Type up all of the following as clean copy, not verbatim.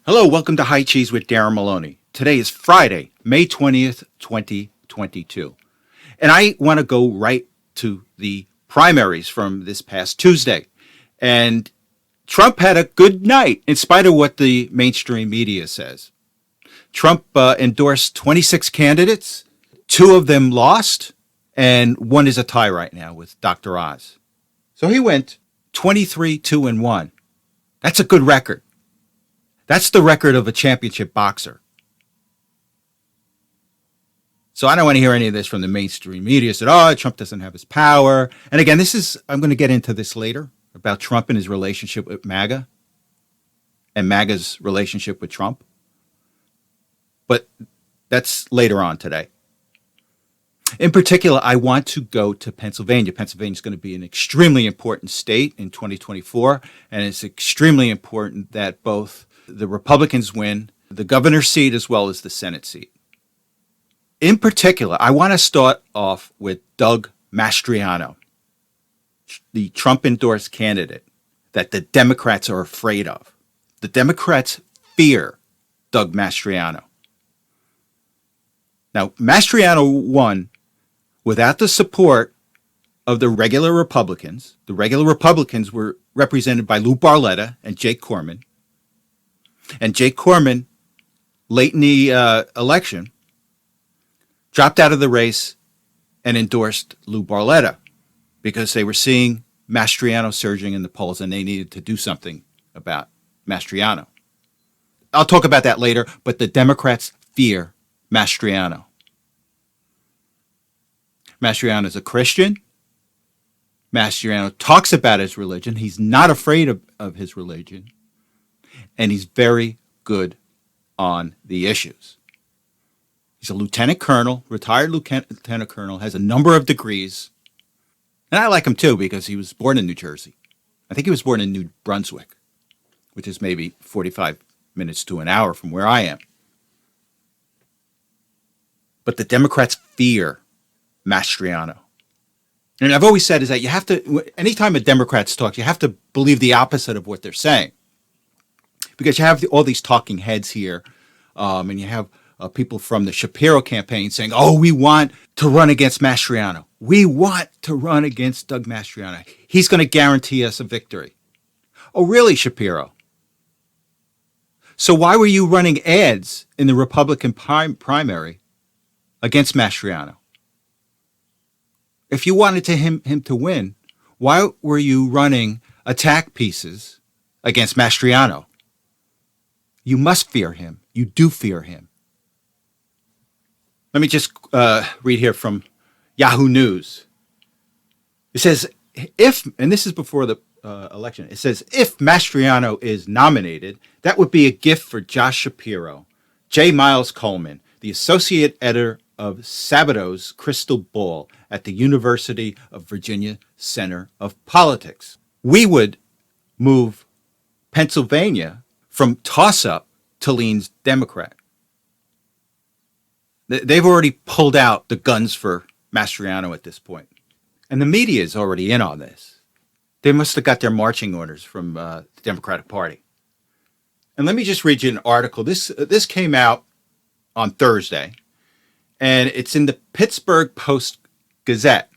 Hello, welcome to High Cheese with Darren Maloney. Today is Friday, May 20th, 2022. And I want to go right to the primaries from this past Tuesday. And Trump had a good night, in spite of what the mainstream media says. Trump endorsed 26 candidates. 2 of them lost, and 1 is a tie right now with Dr. Oz. So he went 23-2-1. That's a good record. That's the record of a championship boxer. So I don't want to hear any of this from the mainstream media. Said, Trump doesn't have his power. And again, I'm going to get into this later about Trump and his relationship with MAGA and MAGA's relationship with Trump. But that's later on today. In particular, I want to go to Pennsylvania. Pennsylvania is going to be an extremely important state in 2024. And it's extremely important that both the Republicans win the governor's seat as well as the Senate seat. In particular, I want to start off with Doug Mastriano, the Trump-endorsed candidate that the Democrats are afraid of. The Democrats fear Doug Mastriano. Now, Mastriano won without the support of the regular Republicans. The regular Republicans were represented by Lou Barletta and Jake Corman. And Jake Corman, late in the election, dropped out of the race and endorsed Lou Barletta because they were seeing Mastriano surging in the polls and they needed to do something about Mastriano. I'll talk about that later, but the Democrats fear Mastriano. Mastriano is a Christian. Mastriano talks about his religion. He's not afraid of his religion. And he's very good on the issues. He's a lieutenant colonel, retired lieutenant colonel, has a number of degrees. And I like him too because he was born in New Jersey. I think he was born in New Brunswick, which is maybe 45 minutes to an hour from where I am. But the Democrats fear Mastriano. And I've always said is that you have to, anytime a Democrats talk, you have to believe the opposite of what they're saying. Because you have all these talking heads here, and you have people from the Shapiro campaign saying, we want to run against Mastriano. We want to run against Doug Mastriano. He's going to guarantee us a victory. Oh, really, Shapiro? So why were you running ads in the Republican primary against Mastriano? If you wanted him to win, why were you running attack pieces against Mastriano? You must fear him. You do fear him. Let me just read here from Yahoo News. It says, and this is before the election, it says, if Mastriano is nominated, that would be a gift for Josh Shapiro, J. Miles Coleman, the associate editor of Sabato's Crystal Ball at the University of Virginia Center of Politics. We would move Pennsylvania from toss-up to leans Democrat. They've already pulled out the guns for Mastriano at this point. And the media is already in on this. They must have got their marching orders from the Democratic Party. And let me just read you an article. This came out on Thursday, and it's in the Pittsburgh Post-Gazette.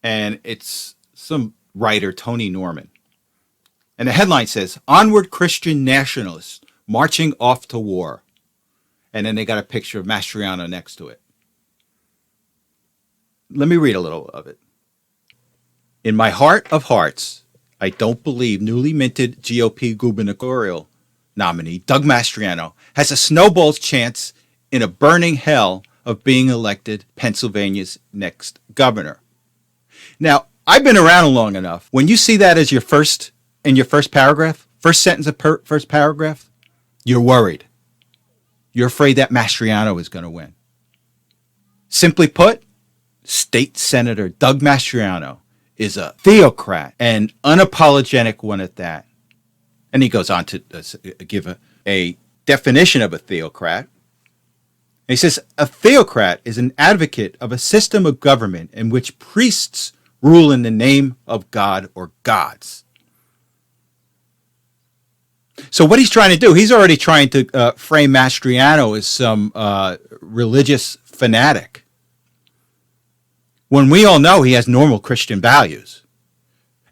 And it's some writer, Tony Norman. And the headline says, Onward Christian Nationalists Marching Off to War. And then they got a picture of Mastriano next to it. Let me read a little of it. In my heart of hearts, I don't believe newly minted GOP gubernatorial nominee Doug Mastriano has a snowball's chance in a burning hell of being elected Pennsylvania's next governor. Now, I've been around long enough. When you see that as your first paragraph, first sentence of first paragraph, you're worried. You're afraid that Mastriano is going to win. Simply put, State Senator Doug Mastriano is a theocrat, and unapologetic one at that. And he goes on to give a definition of a theocrat. And he says, a theocrat is an advocate of a system of government in which priests rule in the name of God or gods. So what he's trying to do, he's already trying to frame Mastriano as some religious fanatic, when we all know he has normal Christian values.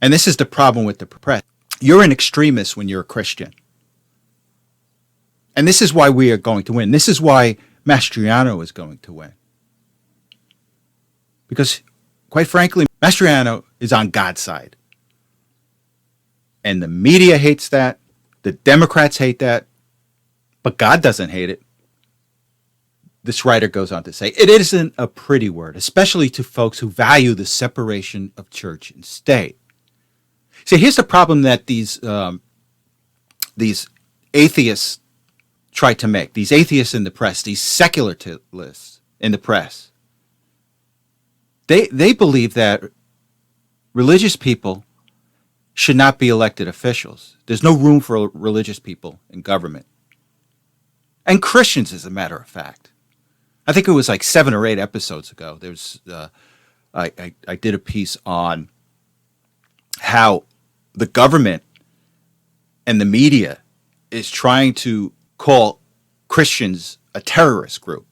And this is the problem with the press. You're an extremist when you're a Christian. And this is why we are going to win. This is why Mastriano is going to win. Because, quite frankly, Mastriano is on God's side. And the media hates that. The Democrats hate that. But God doesn't hate it. This writer goes on to say, it isn't a pretty word, especially to folks who value the separation of church and state. See, here's the problem that these atheists try to make. These atheists in the press, these secularists in the press. They believe that religious people should not be elected officials. There's no room for religious people in government. And Christians, as a matter of fact. I think it was like 7 or 8 episodes ago. There's I did a piece on how the government and the media is trying to call Christians a terrorist group.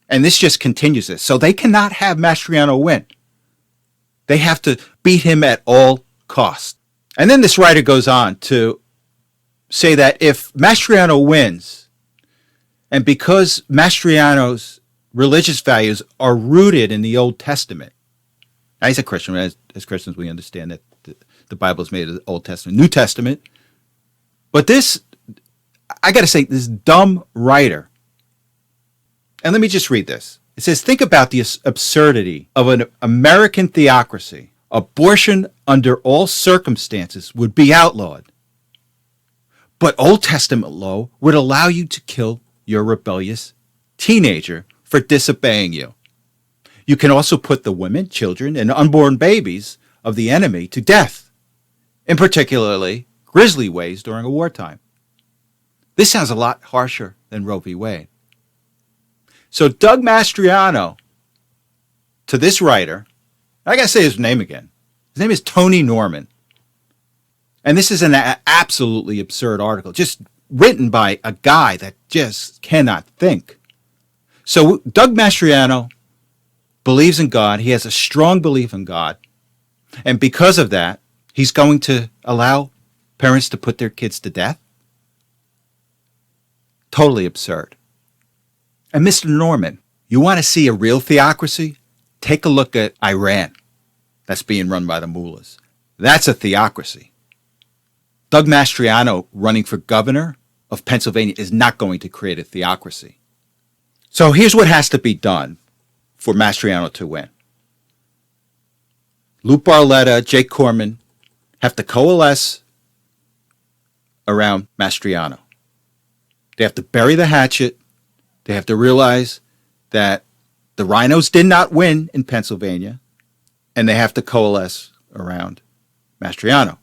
And this just continues this. So they cannot have Mastriano win. They have to beat him at all costs. And then this writer goes on to say that if Mastriano wins, and because Mastriano's religious values are rooted in the Old Testament, now he's a Christian. As Christians, we understand that the Bible is made of the Old Testament, New Testament. But this, I got to say, this dumb writer, and let me just read this. It says, think about the absurdity of an American theocracy. Abortion under all circumstances would be outlawed. But Old Testament law would allow you to kill your rebellious teenager for disobeying you. You can also put the women, children, and unborn babies of the enemy to death, in particularly grisly ways during a wartime. This sounds a lot harsher than Roe v. Wade. So Doug Mastriano, to this writer, I got to say his name again. His name is Tony Norman. And this is an absolutely absurd article, just written by a guy that just cannot think. So Doug Mastriano believes in God. He has a strong belief in God. And because of that, he's going to allow parents to put their kids to death? Totally absurd. And Mr. Norman, you want to see a real theocracy? Take a look at Iran. That's being run by the mullahs. That's a theocracy. Doug Mastriano running for governor of Pennsylvania is not going to create a theocracy. So here's what has to be done for Mastriano to win. Lou Barletta, Jake Corman have to coalesce around Mastriano. They have to bury the hatchet. They have to realize that the rhinos did not win in Pennsylvania, and they have to coalesce around Mastriano.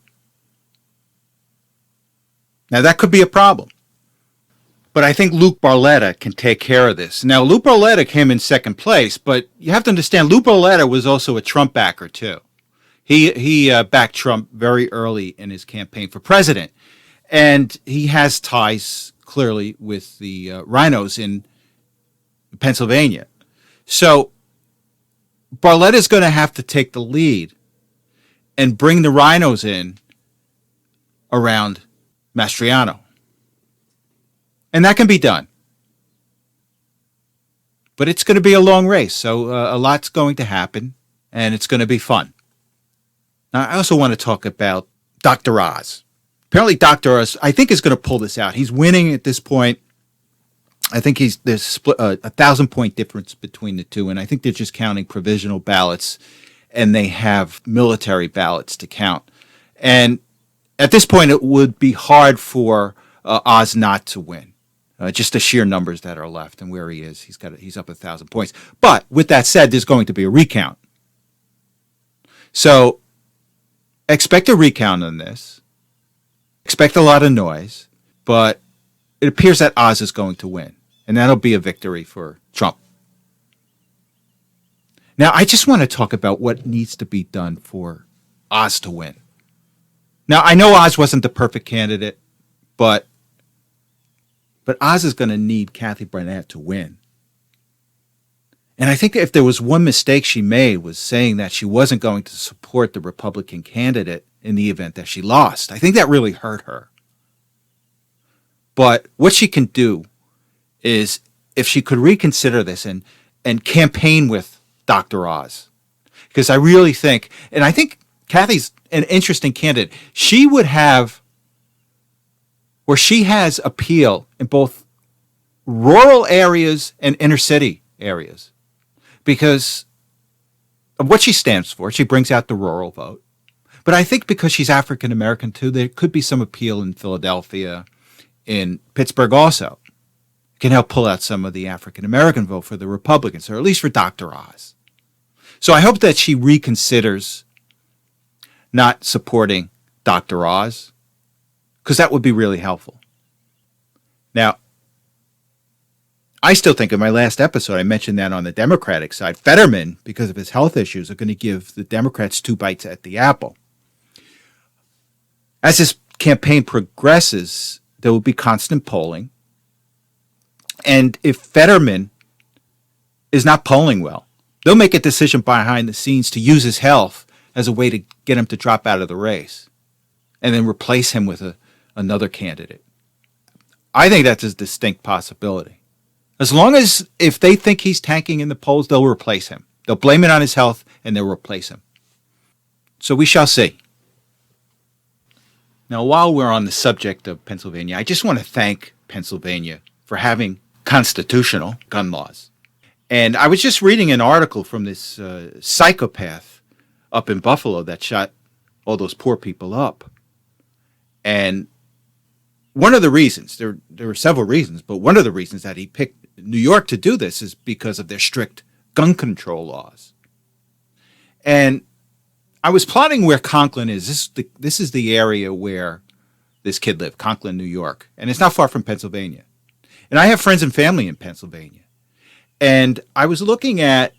Now, that could be a problem. But I think Luke Barletta can take care of this. Now, Luke Barletta came in second place, but you have to understand, Luke Barletta was also a Trump backer, too. He backed Trump very early in his campaign for president. And he has ties, clearly, with the rhinos in Pennsylvania. So Barletta is going to have to take the lead and bring the rhinos in around Mastriano. And that can be done. But it's going to be a long race, so a lot's going to happen, and it's going to be fun. Now, I also want to talk about Dr. Oz. Apparently, Dr. Oz, I think, is going to pull this out. He's winning at this point. I think there's split a 1,000-point difference between the two, and I think they're just counting provisional ballots, and they have military ballots to count. And at this point, it would be hard for Oz not to win. Just the sheer numbers that are left and where he is, he's up 1,000 points. But with that said, there's going to be a recount. So expect a recount on this. Expect a lot of noise, but it appears that Oz is going to win, and that'll be a victory for Trump. Now, I just want to talk about what needs to be done for Oz to win. Now, I know Oz wasn't the perfect candidate, but Oz is going to need Kathy Barnett to win. And I think if there was one mistake she made was saying that she wasn't going to support the Republican candidate in the event that she lost. I think that really hurt her. But what she can do is, if she could reconsider this and campaign with Dr. Oz, because I really think, and I think Kathy's an interesting candidate. She would have, or she has appeal in both rural areas and inner city areas because of what she stands for. She brings out the rural vote. But I think because she's African American too, there could be some appeal in Philadelphia, in Pittsburgh also. Can help pull out some of the African American vote for the Republicans, or at least for Dr. Oz. So I hope that she reconsiders not supporting Dr. Oz, because that would be really helpful. Now, I still think in my last episode, I mentioned that on the Democratic side, Fetterman, because of his health issues, are going to give the Democrats 2 bites at the apple. As this campaign progresses, there will be constant polling. And if Fetterman is not polling well, they'll make a decision behind the scenes to use his health as a way to get him to drop out of the race and then replace him with another candidate. I think that's a distinct possibility. As long as if they think he's tanking in the polls, they'll replace him. They'll blame it on his health and they'll replace him. So we shall see. Now, while we're on the subject of Pennsylvania, I just want to thank Pennsylvania for having constitutional gun laws. And I was just reading an article from this psychopath up in Buffalo that shot all those poor people up. And one of the reasons, there were several reasons, but one of the reasons that he picked New York to do this is because of their strict gun control laws. And I was plotting where Conklin is. This is the area where this kid lived, Conklin, New York. And it's not far from Pennsylvania. And I have friends and family in Pennsylvania. And I was looking at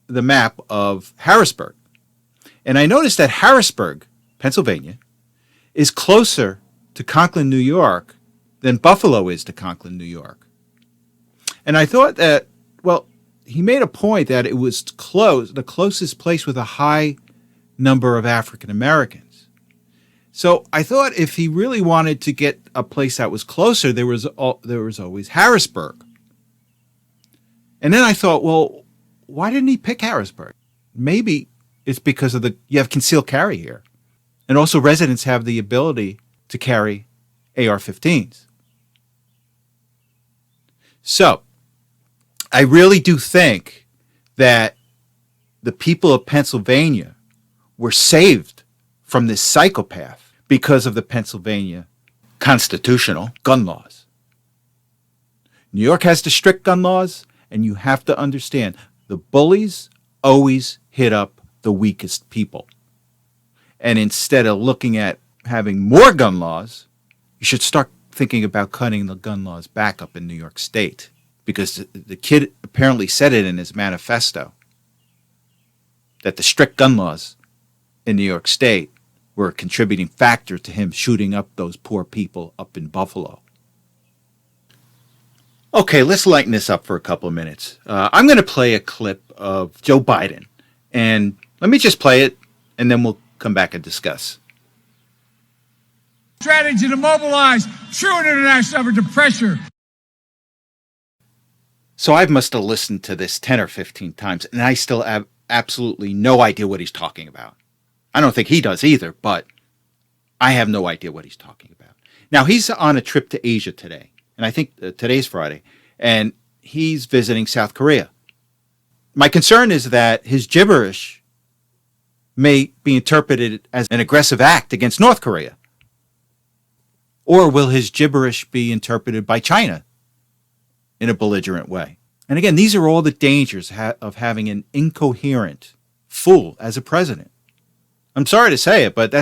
the map of Harrisburg. And I noticed that Harrisburg, Pennsylvania, is closer to Conklin, New York than Buffalo is to Conklin, New York. And I thought that, well, he made a point that it was the closest place with a high number of African Americans. So I thought if he really wanted to get a place that was closer, there was always Harrisburg. And then I thought, well, why didn't he pick Harrisburg? Maybe it's because of you have concealed carry here. And also residents have the ability to carry AR-15s. So I really do think that the people of Pennsylvania were saved from this psychopath because of the Pennsylvania constitutional gun laws. New York has the strict gun laws, and you have to understand the bullies always hit up the weakest people. And instead of looking at having more gun laws, you should start thinking about cutting the gun laws back up in New York State, because the kid apparently said it in his manifesto that the strict gun laws in New York State were a contributing factor to him shooting up those poor people up in Buffalo. Okay, let's lighten this up for a couple of minutes. I'm going to play a clip of Joe Biden, and let me just play it, and then we'll come back and discuss. Strategy to mobilize true international effort to pressure. So I must have listened to this 10 or 15 times, and I still have absolutely no idea what he's talking about. I don't think he does either, but I have no idea what he's talking about. Now, he's on a trip to Asia today, and I think today's Friday, and he's visiting South Korea. My concern is that his gibberish may be interpreted as an aggressive act against North Korea. Or will his gibberish be interpreted by China in a belligerent way? And again, these are all the dangers of having an incoherent fool as a president. I'm sorry to say it, but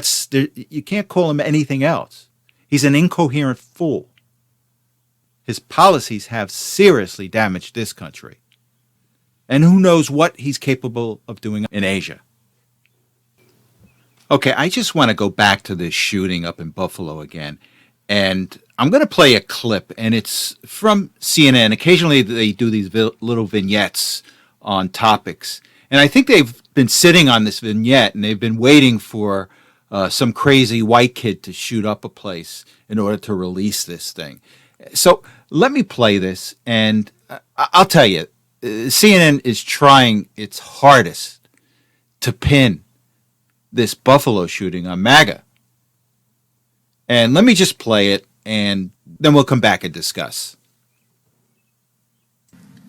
you can't call him anything else. He's an incoherent fool. His policies have seriously damaged this country. And who knows what he's capable of doing in Asia. Okay, I just want to go back to this shooting up in Buffalo again. And I'm going to play a clip, and it's from CNN. Occasionally they do these little vignettes on topics. And I think they've been sitting on this vignette, and they've been waiting for some crazy white kid to shoot up a place in order to release this thing. So let me play this, and I'll tell you, CNN is trying its hardest to pin this Buffalo shooting on MAGA. And let me just play it, and then we'll come back and discuss.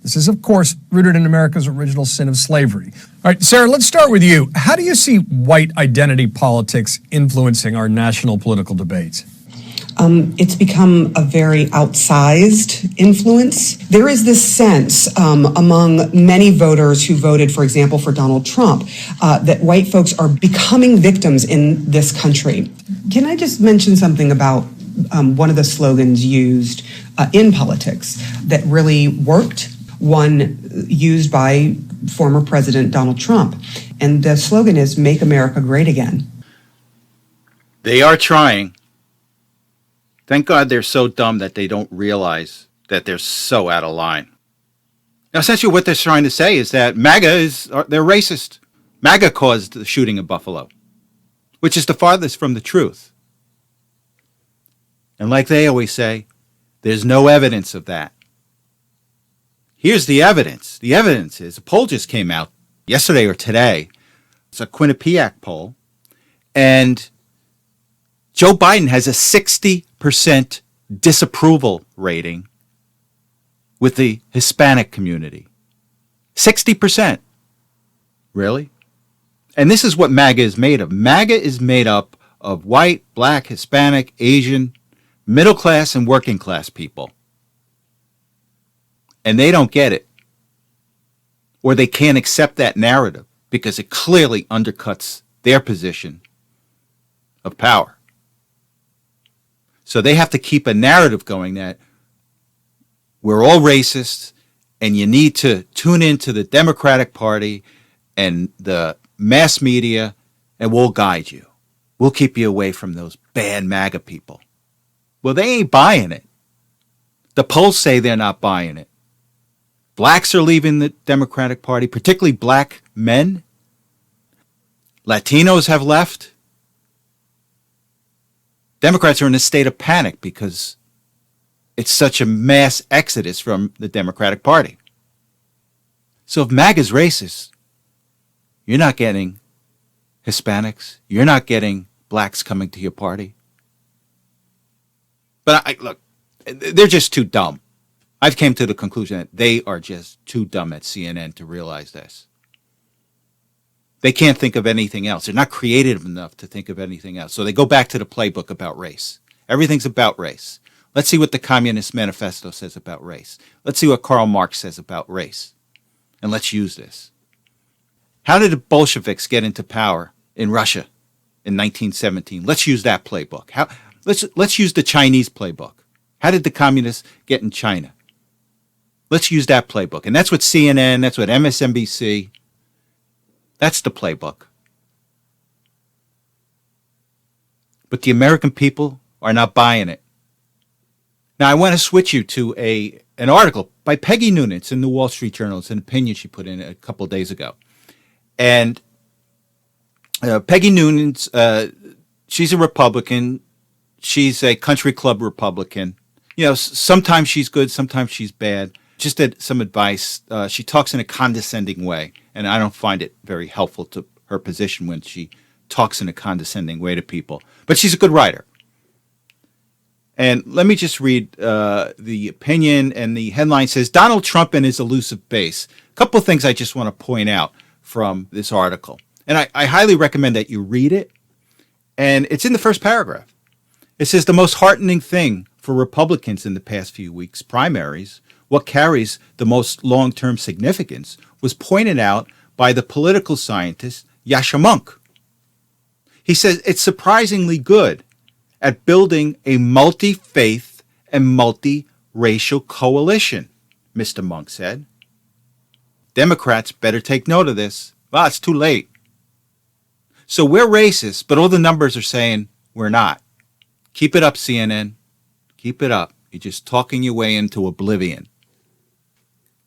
This is, of course, rooted in America's original sin of slavery. All right, Sarah, let's start with you. How do you see white identity politics influencing our national political debates? It's become a very outsized influence. There is this sense among many voters who voted, for example, for Donald Trump, that white folks are becoming victims in this country. Can I just mention something about one of the slogans used in politics that really worked? One used by former President Donald Trump. And the slogan is, "Make America Great Again." They are trying. Thank God they're so dumb that they don't realize that they're so out of line. Now, essentially what they're trying to say is that they're racist. MAGA caused the shooting in Buffalo, which is the farthest from the truth. And like they always say, there's no evidence of that. Here's the evidence. The evidence is a poll just came out yesterday or today. It's a Quinnipiac poll. And Joe Biden has a 60% disapproval rating with the Hispanic community. 60%. Really? And this is what MAGA is made of. MAGA is made up of white, black, Hispanic, Asian, middle class, and working class people. And they don't get it. Or they can't accept that narrative because it clearly undercuts their position of power. So they have to keep a narrative going that we're all racist and you need to tune into the Democratic Party and the mass media and we'll guide you. We'll keep you away from those bad MAGA people. Well, they ain't buying it. The polls say they're not buying it. Blacks are leaving the Democratic Party, particularly black men. Latinos have left. Democrats are in a state of panic because it's such a mass exodus from the Democratic Party. So if MAGA's racist, you're not getting Hispanics. You're not getting blacks coming to your party. But look, they're just too dumb. I've came to the conclusion that they are just too dumb at CNN to realize this. They can't think of anything else. They're not creative enough to think of anything else. So they go back to the playbook about race. Everything's about race. Let's see what the Communist Manifesto says about race. Let's see what Karl Marx says about race. And let's use this. How did the Bolsheviks get into power in Russia in 1917? Let's use that playbook. Let's use the Chinese playbook. How did the communists get in China? Let's use that playbook. And that's what CNN, that's what MSNBC, that's the playbook. But the American people are not buying it. Now, I want to switch you to an article by Peggy Noonan. It's in the Wall Street Journal. It's an opinion she put in a couple of days ago. And Peggy Noonan's, she's a Republican. She's a country club Republican. You know, sometimes she's good, sometimes she's bad. Just some advice. She talks in a condescending way, and I don't find it very helpful to her position when she talks in a condescending way to people. But she's a good writer. And let me just read the opinion, and the headline says, Donald Trump and his elusive base. A couple of things I just want to point out from this article. And I highly recommend that you read it. And it's in the first paragraph. It says, the most heartening thing for Republicans in the past few weeks' primaries, what carries the most long-term significance, was pointed out by the political scientist Yascha Mounk. He says it's surprisingly good at building a multi-faith and multi-racial coalition, Mr. Mounk said. Democrats better take note of this. Well, it's too late. So we're racist, but all the numbers are saying we're not. Keep it up, CNN. Keep it up. You're just talking your way into oblivion.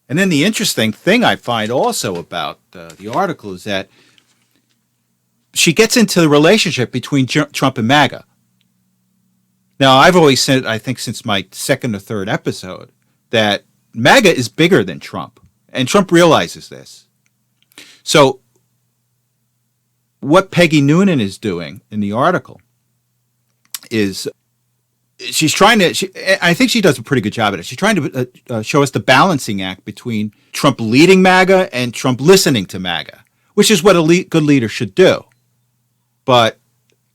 And then the interesting thing I find also about the article is that she gets into the relationship between Trump and MAGA. Now, I've always said, I think since my second or third episode, that MAGA is bigger than Trump. And Trump realizes this. So what Peggy Noonan is doing in the article is she's trying to, I think she does a pretty good job at it. She's trying to show us the balancing act between Trump leading MAGA and Trump listening to MAGA, which is what a good leader should do. But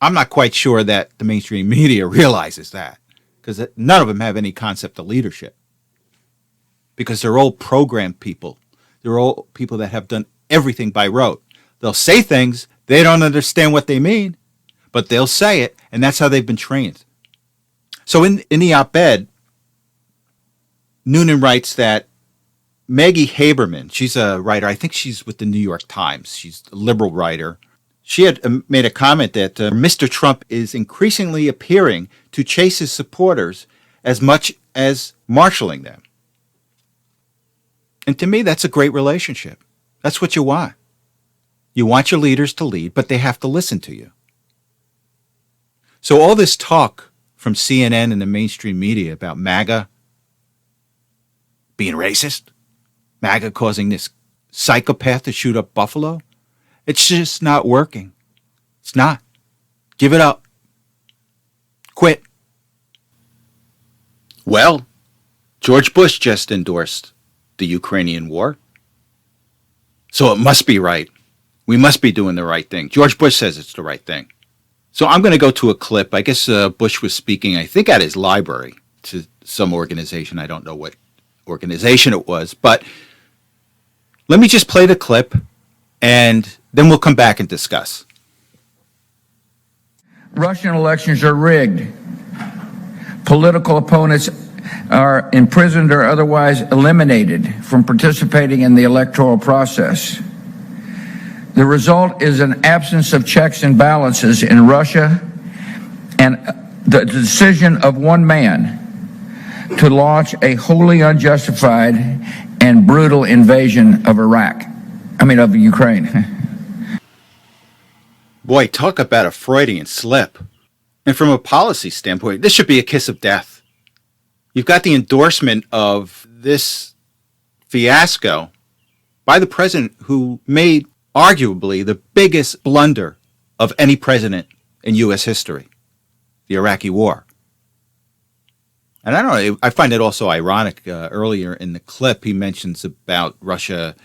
I'm not quite sure that the mainstream media realizes that, because none of them have any concept of leadership, because they're all programmed people. They're all people that have done everything by rote. They'll say things, they don't understand what they mean, but they'll say it, and that's how they've been trained. So in the op-ed, Noonan writes that Maggie Haberman, she's a writer, I think she's with the New York Times, she's a liberal writer. She had made a comment that Mr. Trump is increasingly appearing to chase his supporters as much as marshaling them. And to me, that's a great relationship. That's what you want. You want your leaders to lead, but they have to listen to you. So all this talk from CNN and the mainstream media about MAGA being racist, MAGA causing this psychopath to shoot up Buffalo, it's just not working. It's not. Give it up. Quit. Well, George Bush just endorsed the Ukrainian war. So it must be right. We must be doing the right thing. George Bush says it's the right thing. So I'm going to go to a clip. I guess Bush was speaking, I think, at his library to some organization. I don't know what organization it was. But let me just play the clip, and then we'll come back and discuss. Russian elections are rigged. Political opponents are imprisoned or otherwise eliminated from participating in the electoral process. The result is an absence of checks and balances in Russia and the decision of one man to launch a wholly unjustified and brutal invasion of of Ukraine. Boy, talk about a Freudian slip. And from a policy standpoint, this should be a kiss of death. You've got the endorsement of this fiasco by the president who made arguably the biggest blunder of any president in U.S. history, the Iraqi war. And I don't know, I find it also ironic, earlier in the clip, he mentions about Russia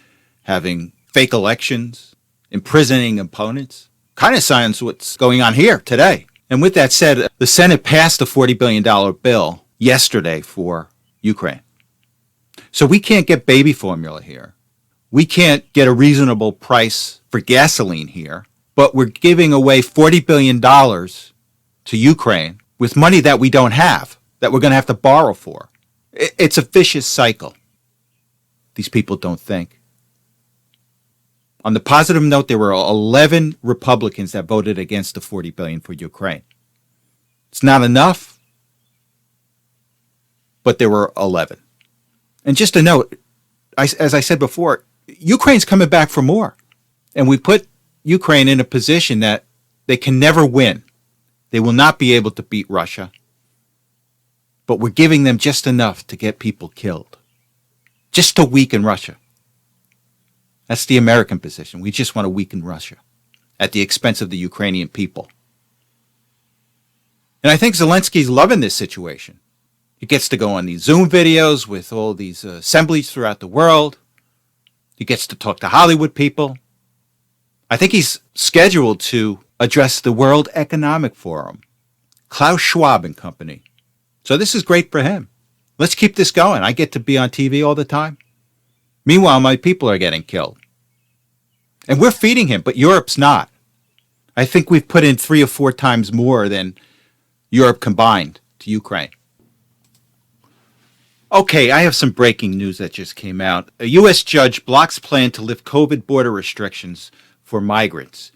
having fake elections, imprisoning opponents. Kind of sounds what's going on here today. And with that said, the Senate passed a $40 billion bill yesterday for Ukraine. So we can't get baby formula here. We can't get a reasonable price for gasoline here, but we're giving away $40 billion to Ukraine with money that we don't have, that we're going to have to borrow for. It's a vicious cycle. These people don't think. On the positive note, there were 11 Republicans that voted against the $40 billion for Ukraine. It's not enough, but there were 11. And just a note, as I said before, Ukraine's coming back for more. And we put Ukraine in a position that they can never win. They will not be able to beat Russia. But we're giving them just enough to get people killed. Just to weaken Russia. That's the American position. We just want to weaken Russia at the expense of the Ukrainian people. And I think Zelensky's loving this situation. He gets to go on these Zoom videos with all these assemblies throughout the world. He gets to talk to Hollywood people. I think he's scheduled to address the World Economic Forum, Klaus Schwab and company. So this is great for him. Let's keep this going. I get to be on TV all the time. Meanwhile, my people are getting killed. And we're feeding him, but Europe's not. I think we've put in 3 or 4 times more than Europe combined to Ukraine. Okay, I have some breaking news that just came out. A U.S. judge blocks plan to lift COVID border restrictions for migrants.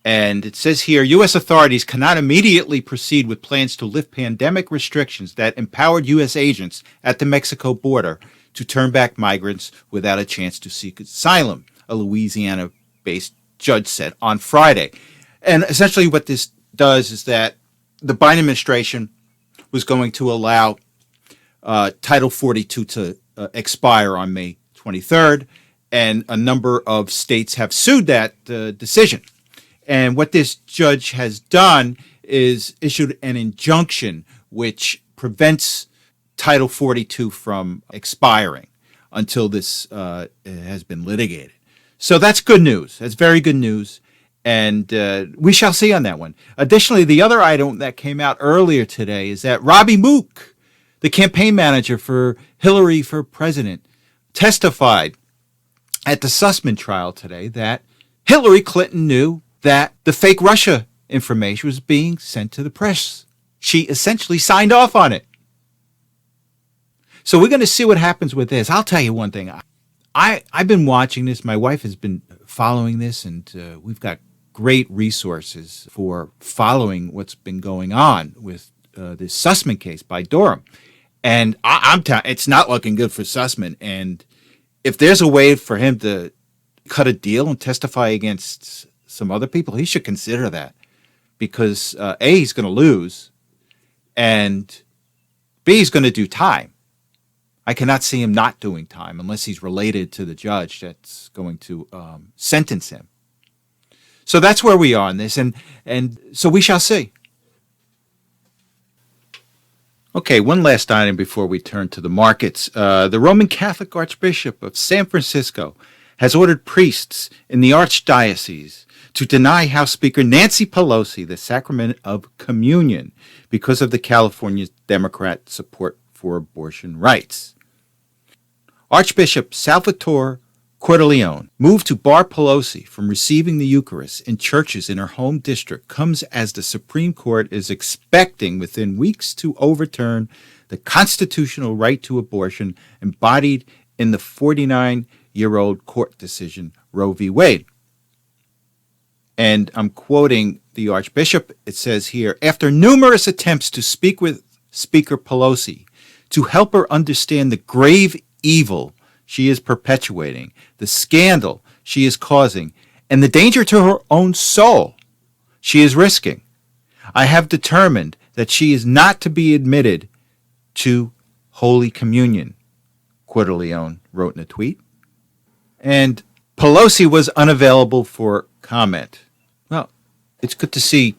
And it says here, U.S. authorities cannot immediately proceed with plans to lift pandemic restrictions that empowered U.S. agents at the Mexico border to turn back migrants without a chance to seek asylum, a Louisiana-based judge said on Friday. And essentially what this does is that the Biden administration was going to allow Title 42 to expire on May 23rd, and a number of states have sued that decision. And what this judge has done is issued an injunction which prevents Title 42 from expiring until this has been litigated. So that's good news. That's very good news. And we shall see on that one. Additionally, the other item that came out earlier today is that Robbie Mook, the campaign manager for Hillary for president, testified at the Sussman trial today that Hillary Clinton knew that the fake Russia information was being sent to the press. She essentially signed off on it. So we're going to see what happens with this. I'll tell you one thing. I've been watching this. My wife has been following this, and we've got great resources for following what's been going on with this Sussman case by Durham. And I'm telling you, it's not looking good for Sussman. And if there's a way for him to cut a deal and testify against some other people, he should consider that, because A, he's going to lose, and B, he's going to do time. I cannot see him not doing time unless he's related to the judge that's going to sentence him. So that's where we are on this, and so we shall see. Okay, one last item before we turn to the markets. The Roman Catholic Archbishop of San Francisco has ordered priests in the archdiocese to deny House Speaker Nancy Pelosi the sacrament of communion because of the California Democrat support for abortion rights. Archbishop Salvatore Cordileone moved to bar Pelosi from receiving the Eucharist in churches in her home district comes as the Supreme Court is expecting within weeks to overturn the constitutional right to abortion embodied in the 49-year-old court decision Roe v. Wade. And I'm quoting the Archbishop. It says here, after numerous attempts to speak with Speaker Pelosi to help her understand the grave evil she is perpetuating, the scandal she is causing, and the danger to her own soul she is risking, I have determined that she is not to be admitted to Holy Communion, Cordileone wrote in a tweet. And Pelosi was unavailable for comment. Well, it's good to see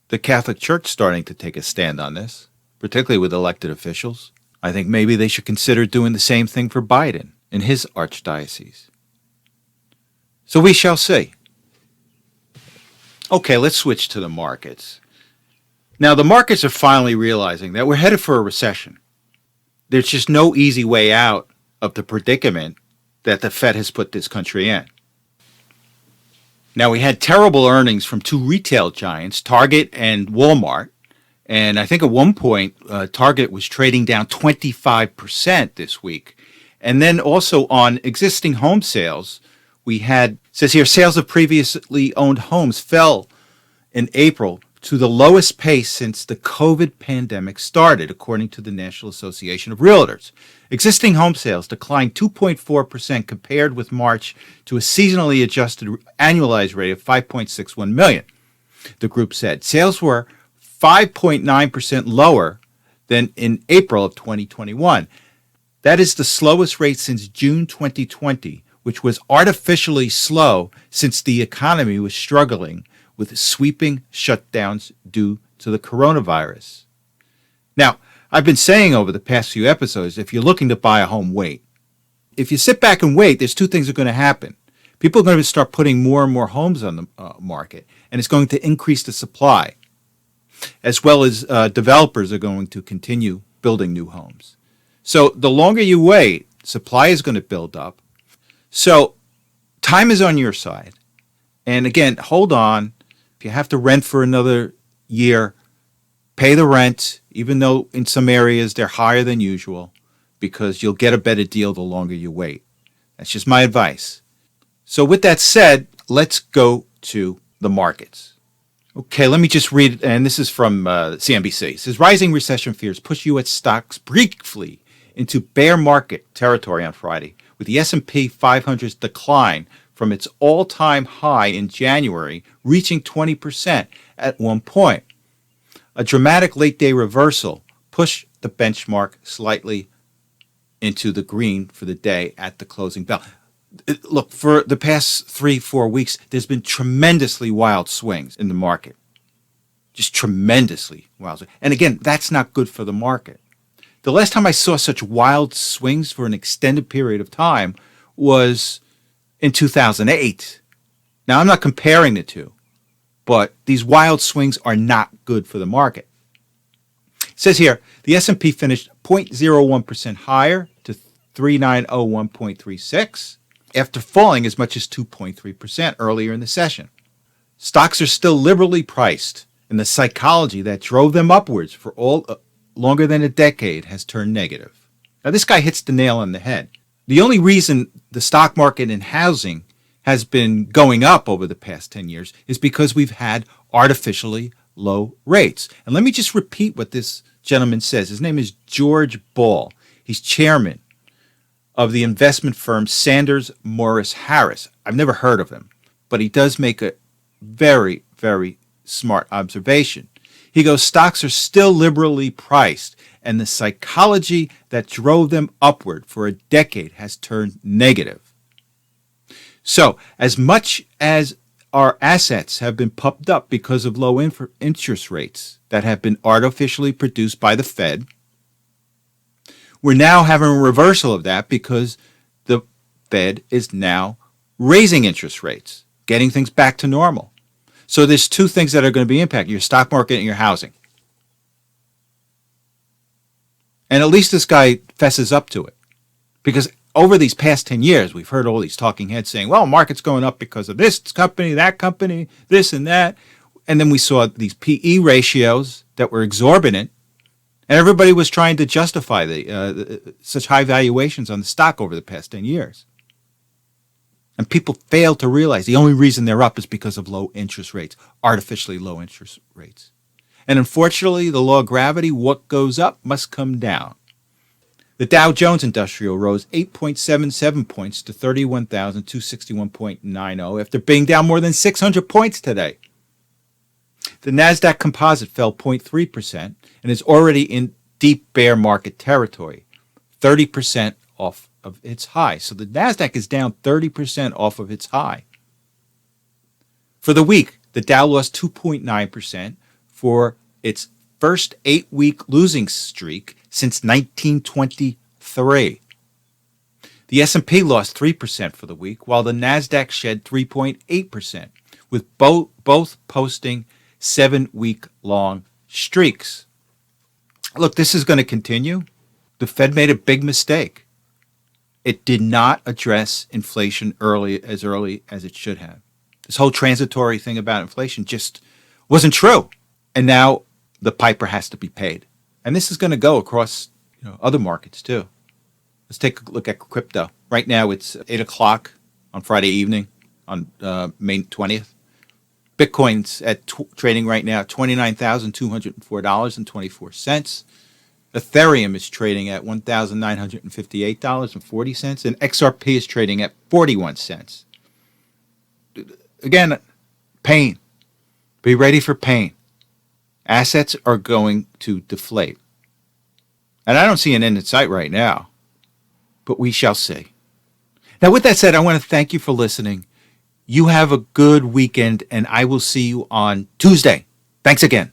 the Catholic Church starting to take a stand on this, particularly with elected officials. I think maybe they should consider doing the same thing for Biden in his archdiocese. So we shall see. Okay, let's switch to the markets. Now, the markets are finally realizing that we're headed for a recession. There's just no easy way out of the predicament that the Fed has put this country in. Now, we had terrible earnings from two retail giants, Target and Walmart. And I think at one point, Target was trading down 25% this week. And then also on existing home sales, we had, says here, sales of previously owned homes fell in April to the lowest pace since the COVID pandemic started, according to the National Association of Realtors. Existing home sales declined 2.4% compared with March to a seasonally adjusted annualized rate of 5.61 million. The group said sales were 5.9% lower than in April of 2021. That is the slowest rate since June 2020, which was artificially slow since the economy was struggling with sweeping shutdowns due to the coronavirus. Now, I've been saying over the past few episodes, if you're looking to buy a home, wait. If you sit back and wait, there's two things that are going to happen. People are going to start putting more and more homes on the market, and it's going to increase the supply, as well as developers are going to continue building new homes. So the longer you wait, supply is going to build up. So time is on your side. And again, hold on. If you have to rent for another year, pay the rent, even though in some areas they're higher than usual, because you'll get a better deal the longer you wait. That's just my advice. So with that said, let's go to the markets. Okay, let me just read, and this is from CNBC. It says, rising recession fears push U.S. stocks briefly into bear market territory on Friday, with the S&P 500's decline from its all-time high in January reaching 20% at one point. A dramatic late-day reversal pushed the benchmark slightly into the green for the day at the closing bell. Look, for the past 3-4 weeks, there's been tremendously wild swings in the market. Just tremendously wild. And again, that's not good for the market. The last time I saw such wild swings for an extended period of time was in 2008. Now, I'm not comparing the two, but these wild swings are not good for the market. It says here, the S&P finished 0.01% higher to 3901.36 after falling as much as 2.3% earlier in the session. Stocks are still liberally priced, and the psychology that drove them upwards for longer than a decade has turned negative. Now, this guy hits the nail on the head. The only reason the stock market and housing has been going up over the past 10 years is because we've had artificially low rates. And let me just repeat what this gentleman says. His name is George Ball. He's chairman of the investment firm Sanders Morris Harris. I've never heard of him, but he does make a very, very smart observation. He goes, stocks are still liberally priced, and the psychology that drove them upward for a decade has turned negative. So, as much as our assets have been pumped up because of low interest rates that have been artificially produced by the Fed, we're now having a reversal of that because the Fed is now raising interest rates, getting things back to normal. So there's two things that are going to be impacted, your stock market and your housing. And at least this guy fesses up to it. Because over these past 10 years, we've heard all these talking heads saying, well, market's going up because of this company, this and that. And then we saw these PE ratios that were exorbitant. And everybody was trying to justify such high valuations on the stock over the past 10 years. And people fail to realize the only reason they're up is because of low interest rates, artificially low interest rates. And unfortunately, the law of gravity, what goes up must come down. The Dow Jones Industrial rose 8.77 points to 31,261.90 after being down more than 600 points today. The NASDAQ Composite fell 0.3% and is already in deep bear market territory, 30% off of its high. So the NASDAQ is down 30% off of its high. For the week, the Dow lost 2.9% for its first 8-week losing streak since 1923. The S&P lost 3% for the week, while the NASDAQ shed 3.8%, with both posting 7-week-long streaks. Look, this is going to continue. The Fed made a big mistake. It did not address inflation early as it should have. This whole transitory thing about inflation just wasn't true. And now the piper has to be paid. And this is going to go across other markets too. Let's take a look at crypto. Right now it's 8 o'clock on Friday evening on May 20th. Bitcoin's trading right now at $29,204.24. Ethereum is trading at $1,958.40, and XRP is trading at 41 cents. Again, pain. Be ready for pain. Assets are going to deflate. And I don't see an end in sight right now, but we shall see. Now, with that said, I want to thank you for listening. You have a good weekend, and I will see you on Tuesday. Thanks again.